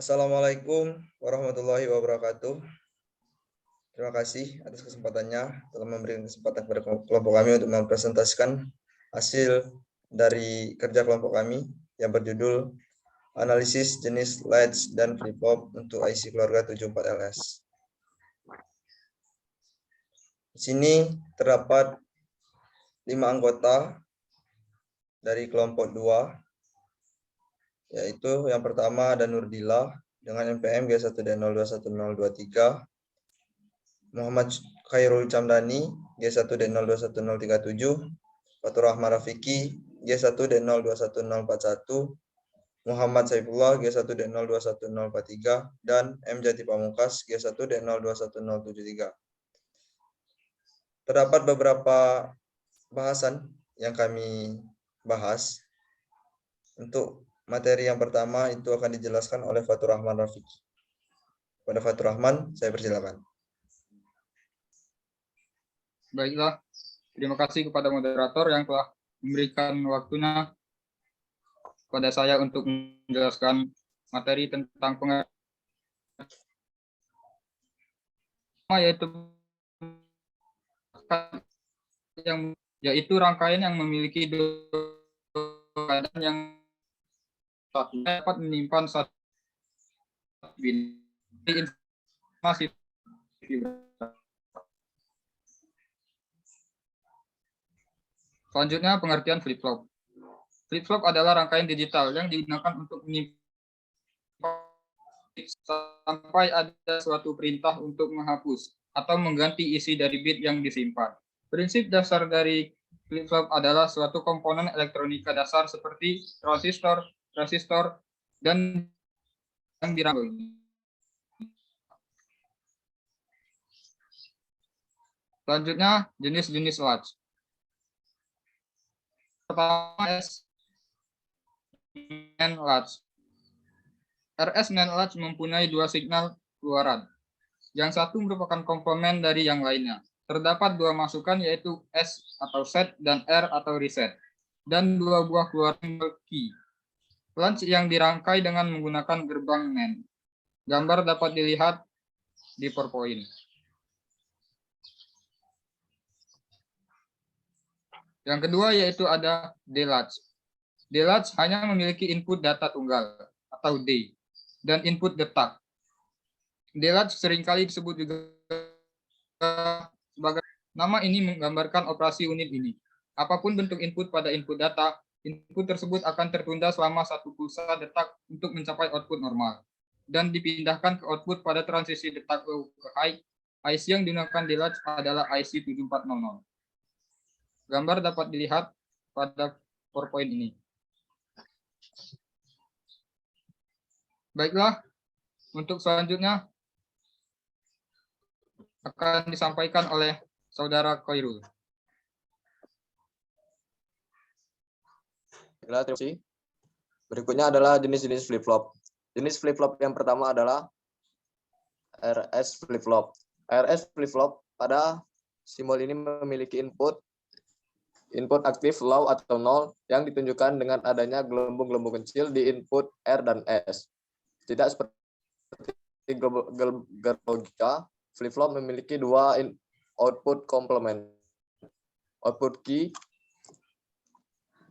Assalamualaikum warahmatullahi wabarakatuh. Terima kasih atas kesempatannya telah memberikan kesempatan kepada kelompok kami untuk mempresentasikan hasil dari kerja kelompok kami yang berjudul Analisis Jenis Latch dan Flip-Flop untuk IC Keluarga 74LS. Di sini terdapat 5 anggota dari kelompok 2, yaitu yang pertama ada Nurdillah dengan NPM G1D021023, Muhammad Khairul Camdani G1D021037, Fatur Rahman Rafiki G1D021041, Muhammad Saifullah G1D021043, dan M Jati Pamungkas G1D021073. Terdapat beberapa bahasan yang kami bahas. Untuk materi yang pertama itu akan dijelaskan oleh Fatur Rahman Rafiki. Pada Fatur Rahman, saya persilakan. Baiklah, terima kasih kepada moderator yang telah memberikan waktunya kepada saya untuk menjelaskan materi tentang yaitu rangkaian yang memiliki keadaan yang dapat menyimpan satu informasi. Selanjutnya, pengertian flip-flop. Flip-flop adalah rangkaian digital yang digunakan untuk menyimpan sampai ada suatu perintah untuk menghapus atau mengganti isi dari bit yang disimpan. Prinsip dasar dari flip-flop adalah suatu komponen elektronika dasar seperti transistor, resistor, dan yang dirangkai. Selanjutnya, jenis-jenis latch. Pertama, RS NAND latch. RS NAND latch mempunyai dua signal keluaran. Yang satu merupakan komplement dari yang lainnya. Terdapat dua masukan yaitu S atau set dan R atau reset. Dan dua buah keluaran key. Latch yang dirangkai dengan menggunakan gerbang NAND. Gambar dapat dilihat di PowerPoint. Yang kedua yaitu ada D-latch. D-latch hanya memiliki input data tunggal atau D dan input detak. D-latch seringkali disebut juga sebagai nama ini menggambarkan operasi unit ini. Apapun bentuk input pada input data, input tersebut akan tertunda selama satu pulsa detak untuk mencapai output normal dan dipindahkan ke output pada transisi detak low ke high. IC yang digunakan D-latch adalah IC 7400. Gambar dapat dilihat pada PowerPoint ini. Baiklah, untuk selanjutnya akan disampaikan oleh Saudara Khairul. Terima kasih. Berikutnya adalah jenis-jenis flip-flop. Jenis flip-flop yang pertama adalah RS flip-flop. RS flip-flop pada simbol ini memiliki input aktif low atau 0 yang ditunjukkan dengan adanya gelembung-gelembung kecil di input R dan S. Tidak seperti gerbang logika, flip-flop memiliki dua output komplement. Output key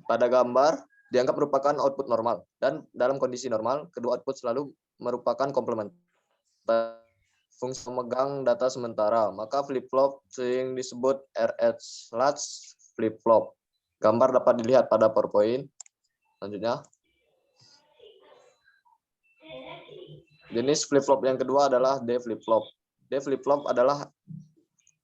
pada gambar dianggap merupakan output normal, dan dalam kondisi normal, kedua output selalu merupakan komplement. Fungsi memegang data sementara, maka flip-flop sering disebut RS latch flip-flop. Gambar dapat dilihat pada PowerPoint. Selanjutnya, jenis flip-flop yang kedua adalah D flip-flop. D flip-flop adalah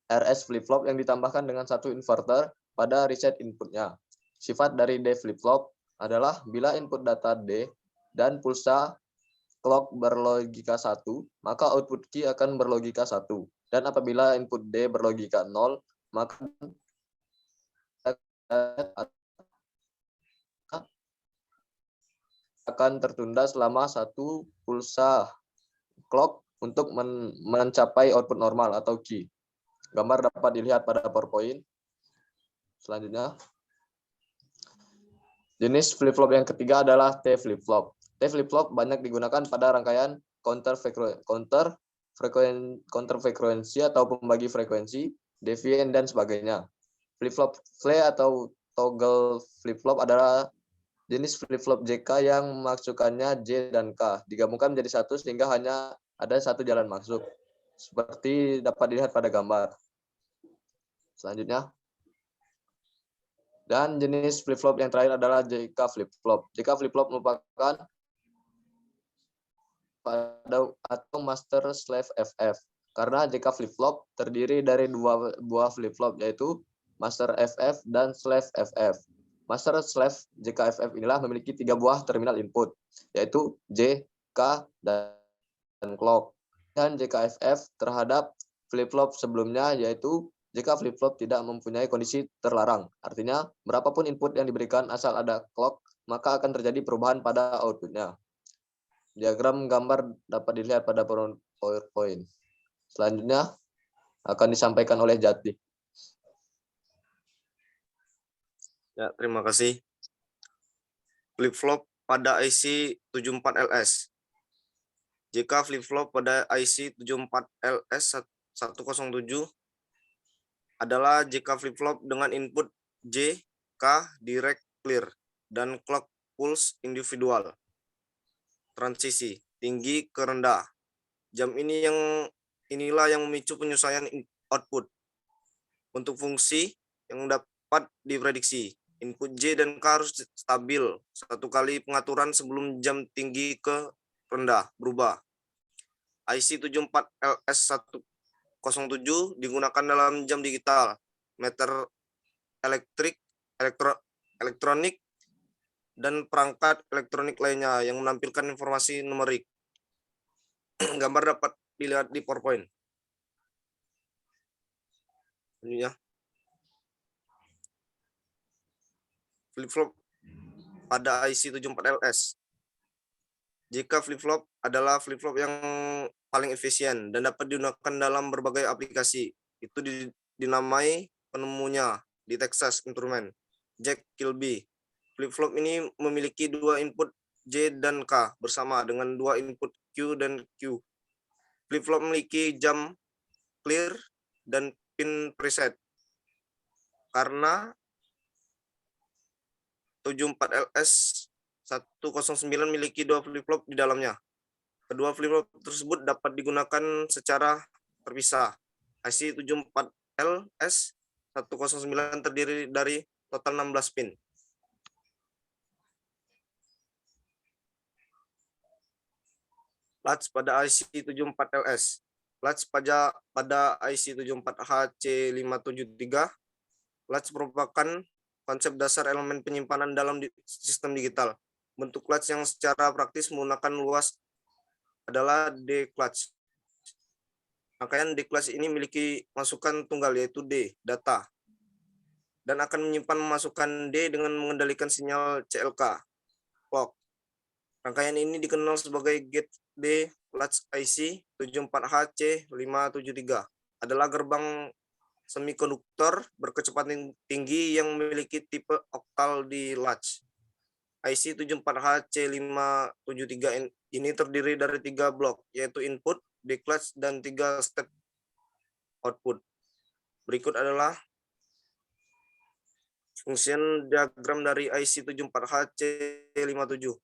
RS flip-flop yang ditambahkan dengan satu inverter pada reset inputnya. Sifat dari D flip-flop adalah bila input data D dan pulsa clock berlogika 1, maka output key akan berlogika 1. Dan apabila input D berlogika 0, maka akan tertunda selama satu pulsa clock untuk mencapai output normal atau key. Gambar dapat dilihat pada PowerPoint. Selanjutnya, jenis flip-flop yang ketiga adalah T flip-flop. T flip-flop banyak digunakan pada rangkaian counter frekuensi atau pembagi frekuensi, deviant, dan sebagainya. Flip-flop fly atau toggle flip-flop adalah jenis flip-flop JK yang masukannya J dan K digabungkan menjadi satu sehingga hanya ada satu jalan masuk. Seperti dapat dilihat pada gambar. Selanjutnya. Dan jenis flip-flop yang terakhir adalah JK flip-flop. JK flip-flop merupakan pada atau master slave FF. Karena JK flip-flop terdiri dari dua buah flip-flop, yaitu master FF dan slave FF. Master slave JKFF inilah memiliki 3 buah terminal input, yaitu J, K, dan clock. Dan JKFF terhadap flip-flop sebelumnya, yaitu JK flip-flop tidak mempunyai kondisi terlarang. Artinya, berapapun input yang diberikan asal ada clock, maka akan terjadi perubahan pada outputnya. Diagram gambar dapat dilihat pada PowerPoint. Selanjutnya akan disampaikan oleh Jati. Ya, terima kasih. Flip-flop pada IC 74LS. Jika flip-flop pada IC 74LS 107 adalah jika flip-flop dengan input J, K, direct, clear, dan clock pulse individual. Transisi tinggi ke rendah. Jam inilah yang memicu penyesuaian output. Untuk fungsi yang dapat diprediksi, input J dan K harus stabil satu kali pengaturan sebelum jam tinggi ke rendah berubah. IC 74LS107 digunakan dalam jam digital, meter elektronik, dan perangkat elektronik lainnya yang menampilkan informasi numerik. Gambar dapat dilihat di PowerPoint. Ini ya. Flip-flop pada IC 74LS. Jika flip-flop adalah flip-flop yang paling efisien dan dapat digunakan dalam berbagai aplikasi. Itu dinamai penemunya di Texas Instruments, Jack Kilby. Flip-flop ini memiliki 2 input J dan K bersama dengan 2 input Q dan Q. Flip-flop memiliki jam clear dan pin preset. Karena 74LS 109 memiliki 2 flip-flop di dalamnya. Kedua flip-flop tersebut dapat digunakan secara terpisah. IC 74LS 109 terdiri dari total 16 pin. Latch pada IC 74LS. Latch pada IC 74HC573. Latch merupakan konsep dasar elemen penyimpanan dalam sistem digital. Bentuk latch yang secara praktis menggunakan luas adalah D-clutch. Rangkaian D-clutch ini memiliki masukan tunggal yaitu D, data, dan akan menyimpan masukan D dengan mengendalikan sinyal CLK, clock. Rangkaian ini dikenal sebagai gate D latch IC 74HC573 adalah gerbang semikonduktor berkecepatan tinggi yang memiliki tipe oktal di latch. IC 74HC573 ini terdiri dari 3 blok, yaitu input, D-clutch, dan 3 step output. Berikut adalah fungsian diagram dari IC 74HC57.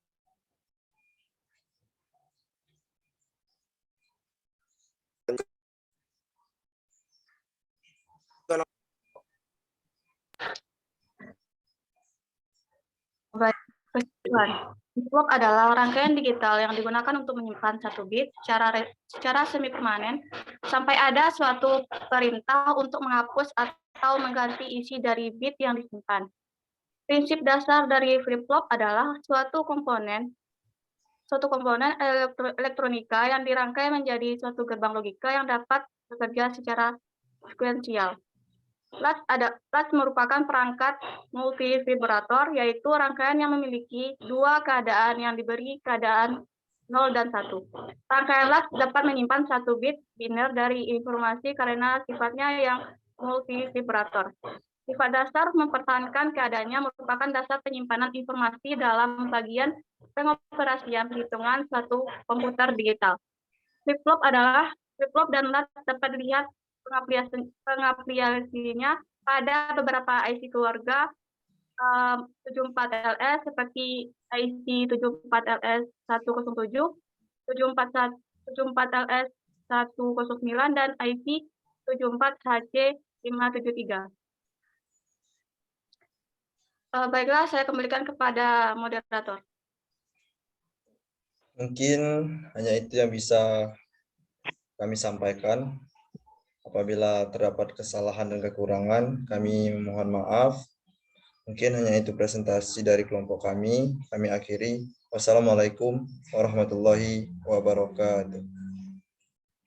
Flip-flop adalah rangkaian digital yang digunakan untuk menyimpan satu bit secara semi permanen sampai ada suatu perintah untuk menghapus atau mengganti isi dari bit yang disimpan. Prinsip dasar dari flip-flop adalah suatu komponen elektronika yang dirangkai menjadi suatu gerbang logika yang dapat bekerja secara sekuensial. Latch merupakan perangkat multivibrator, yaitu rangkaian yang memiliki 2 keadaan yang diberi keadaan 0 dan 1. Rangkaian latch dapat menyimpan 1 bit biner dari informasi karena sifatnya yang multivibrator. Sifat dasar mempertahankan keadaannya merupakan dasar penyimpanan informasi dalam bagian pengoperasian perhitungan suatu komputer digital. Flip-flop dan LUT dapat dilihat pengaplikasinya pada beberapa IC keluarga 74LS seperti IC 74LS 107, 74LS 109, dan IC 74HC 573. Baiklah, saya kembalikan kepada moderator. Mungkin hanya itu yang bisa kami sampaikan. Apabila terdapat kesalahan dan kekurangan, kami mohon maaf. Mungkin hanya itu presentasi dari kelompok kami. Kami akhiri. Wassalamualaikum warahmatullahi wabarakatuh.